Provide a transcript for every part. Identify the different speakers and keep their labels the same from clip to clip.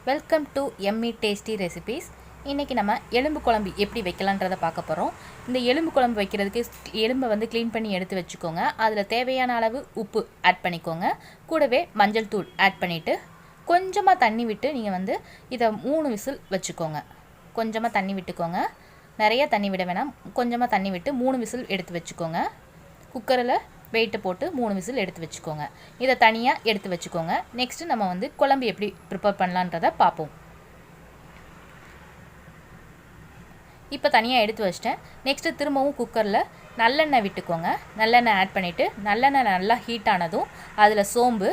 Speaker 1: Welcome to எம்மி tasty recipes. இன்றைக்கி நம்ம எலும்பு குழம்பு எப்படி வைக்கலான்றதை பார்க்க போகிறோம். இந்த எலும்பு குழம்பு வைக்கிறதுக்கு எலும்பை வந்து க்ளீன் பண்ணி எடுத்து வச்சுக்கோங்க. அதில் தேவையான அளவு உப்பு ஆட் பண்ணிக்கோங்க. கூடவே மஞ்சள் தூள் ஆட் பண்ணிவிட்டு கொஞ்சமாக தண்ணி விட்டு நீங்கள் வந்து இதை 3 விசில் வச்சுக்கோங்க. கொஞ்சமாக தண்ணி விட்டுக்கோங்க, நிறைய தண்ணி விட வேணாம். கொஞ்சமாக தண்ணி விட்டு 3 விசில் எடுத்து வச்சுக்கோங்க. குக்கரில் வெயிட்டை போட்டு 3 விசில் எடுத்து வச்சுக்கோங்க. இதை தனியாக எடுத்து வச்சுக்கோங்க. நெக்ஸ்ட்டு நம்ம வந்து குழம்பு எப்படி ப்ரிப்பேர் பண்ணலான்றதை பார்ப்போம். இப்போ தனியாக எடுத்து வச்சிட்டேன். நெக்ஸ்ட்டு திரும்பவும் குக்கரில் நல்லெண்ணெய் விட்டுக்கோங்க. நல்லெண்ணெய் ஆட் பண்ணிவிட்டு நல்லெண்ணெய் நல்லா ஹீட் ஆனதும் அதில் சோம்பு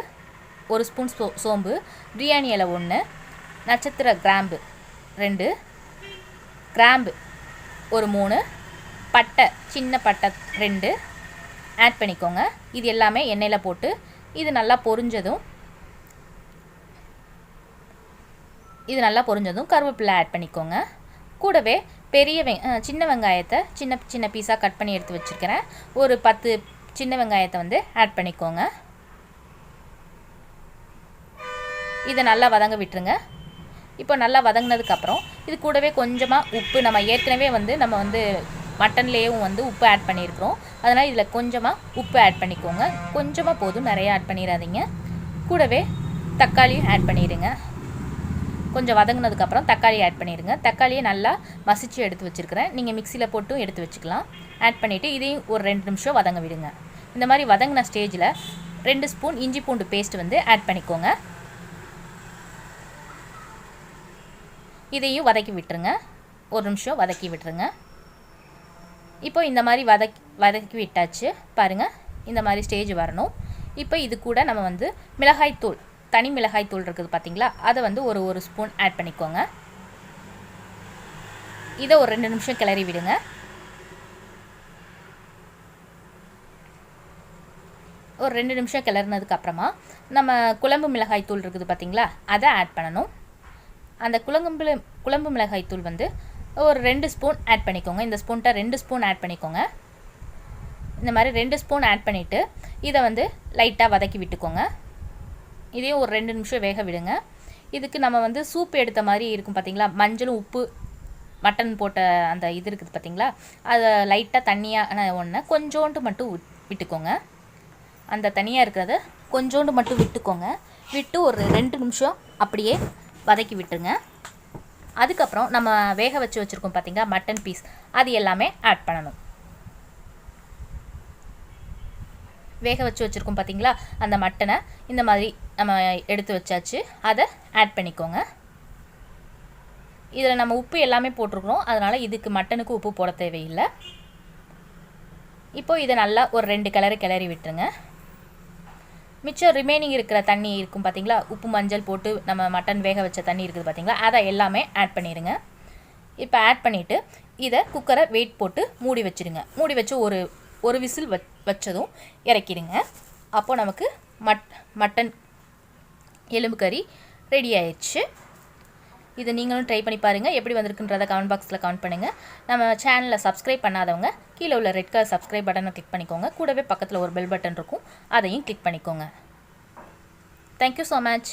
Speaker 1: 1 ஸ்பூன் சோம்பு, பிரியாணி இலை 1, நட்சத்திர கிராம்பு 2, கிராம்பு ஒரு 3, பட்டை சின்ன பட்டை 2 ஆட் பண்ணிக்கோங்க. இது எல்லாமே எண்ணெயில் போட்டு இது நல்லா பொரிஞ்சதும் கருவேப்பிலை ஆட் பண்ணிக்கோங்க. கூடவே சின்ன வெங்காயத்தை சின்ன பீஸாக கட் பண்ணி எடுத்து வச்சுருக்கிறேன். ஒரு 10 சின்ன வெங்காயத்தை வந்து ஆட் பண்ணிக்கோங்க. இதை நல்லா வதங்க விட்டுருங்க. இப்போ நல்லா வதங்கினதுக்கப்புறம் இது கூடவே கொஞ்சமாக உப்பு, நம்ம ஏற்கனவே நம்ம வந்து மட்டன்லேயும் வந்து உப்பு ஆட் பண்ணியிருக்கிறோம். அதனால் இதில் கொஞ்சமாக உப்பு ஆட் பண்ணிக்கோங்க. கொஞ்சமாக போதும், நிறைய ஆட் பண்ணிடாதீங்க. கூடவே தக்காளியும் ஆட் பண்ணிடுங்க. கொஞ்சம் வதங்கினதுக்கப்புறம் தக்காளி ஆட் பண்ணிடுங்க. தக்காளியை நல்லா மசிச்சு எடுத்து வச்சுருக்கிறேன். நீங்கள் மிக்சியில் போட்டும் எடுத்து வச்சுக்கலாம். ஆட் பண்ணிவிட்டு இதையும் ஒரு 2 நிமிஷம் வதங்க விடுங்க. இந்த மாதிரி வதங்கின ஸ்டேஜில் 2 ஸ்பூன் இஞ்சி பூண்டு பேஸ்ட் வந்து ஆட் பண்ணிக்கோங்க. இதையும் வதக்கி விட்டுருங்க. 1 நிமிஷம் வதக்கி விட்டுருங்க. இப்போ இந்த மாதிரி வதக்கி விட்டாச்சு பாருங்கள். இந்த மாதிரி ஸ்டேஜ் வரணும். இப்போ இது கூட நம்ம வந்து மிளகாய்த்தூள், தனி மிளகாய்த்தூள் இருக்குது பார்த்தீங்களா, அதை வந்து ஒரு ஸ்பூன் ஆட் பண்ணிக்கோங்க. இதை ஒரு 2 நிமிஷம் கிளறி விடுங்க. ஒரு 2 நிமிஷம் கிளறினதுக்கு அப்புறமா நம்ம குழம்பு மிளகாய்த்தூள் இருக்குது பார்த்தீங்களா, அதை ஆட் பண்ணணும். அந்த குழம்பு மிளகாய்த்தூள் வந்து ஒரு 2 ஸ்பூன் ஆட் பண்ணிக்கோங்க. இந்த ஸ்பூன்ட்ட 2 ஸ்பூன் ஆட் பண்ணிக்கோங்க. இந்த மாதிரி 2 ஸ்பூன் ஆட் பண்ணிவிட்டு இதை வந்து லைட்டாக வதக்கி விட்டுக்கோங்க. இதையும் ஒரு 2 நிமிஷம் வேக விடுங்க. இதுக்கு நம்ம வந்து சூப் எடுத்த மாதிரி இருக்கும் பார்த்தீங்களா, மஞ்சளும் உப்பு மட்டன் போட்ட அந்த இது இருக்குது பார்த்தீங்களா, அதை லைட்டாக தண்ணியான ஒன்று கொஞ்சோண்டு மட்டும் விட்டுக்கோங்க. அந்த தனியாக இருக்கிறத கொஞ்சோண்டு மட்டும் விட்டுக்கோங்க. விட்டு ஒரு 2 நிமிஷம் அப்படியே வதக்கி விட்டுருங்க. அதுக்கப்புறம் நம்ம வேக வச்சுருக்கோம் பார்த்தீங்களா மட்டன் பீஸ், அது எல்லாமே ஆட் பண்ணணும். வேக வச்சுருக்கோம் பார்த்தீங்களா அந்த மட்டனை இந்த மாதிரி நம்ம எடுத்து வச்சாச்சு. அதை ஆட் பண்ணிக்கோங்க. இதில் நம்ம உப்பு எல்லாமே போட்டிருக்கிறோம், அதனால் இதுக்கு மட்டனுக்கு உப்பு போட தேவையில்லை. இப்போது இதை நல்லா ஒரு 2 கிளறி விட்டுருங்க. மிச்சம் ரிமைனிங் இருக்கிற தண்ணி இருக்கும் பார்த்தீங்களா, உப்பு மஞ்சள் போட்டு நம்ம மட்டன் வேக வச்ச தண்ணி இருக்குது பார்த்தீங்களா, அதை எல்லாமே ஆட் பண்ணிடுங்க. இப்போ ஆட் பண்ணிவிட்டு இதை குக்கரை வெயிட் போட்டு மூடி வச்சுடுங்க. மூடி வச்சு ஒரு விசில் வச்சதும் இறக்கிடுங்க. அப்போது நமக்கு மட்டன் எலும்பு கறி ரெடி ஆயிடுச்சு. இதை நீங்களும் ட்ரை பண்ணி பாருங்கள். எப்படி வந்திருக்குன்றதை கமெண்ட் பாக்ஸில் கமெண்ட் பண்ணுங்கள். நம்ம சேனலில் சப்ஸ்கிரைப் பண்ணாதவங்க கீழே உள்ள ரெட் கலர் சப்ஸ்கிரைப் பட்டனை கிளிக் பண்ணிக்கோங்க. கூடவே பக்கத்தில் ஒரு பெல் பட்டன் இருக்கும், அதையும் கிளிக் பண்ணிக்கோங்க. Thank you so much.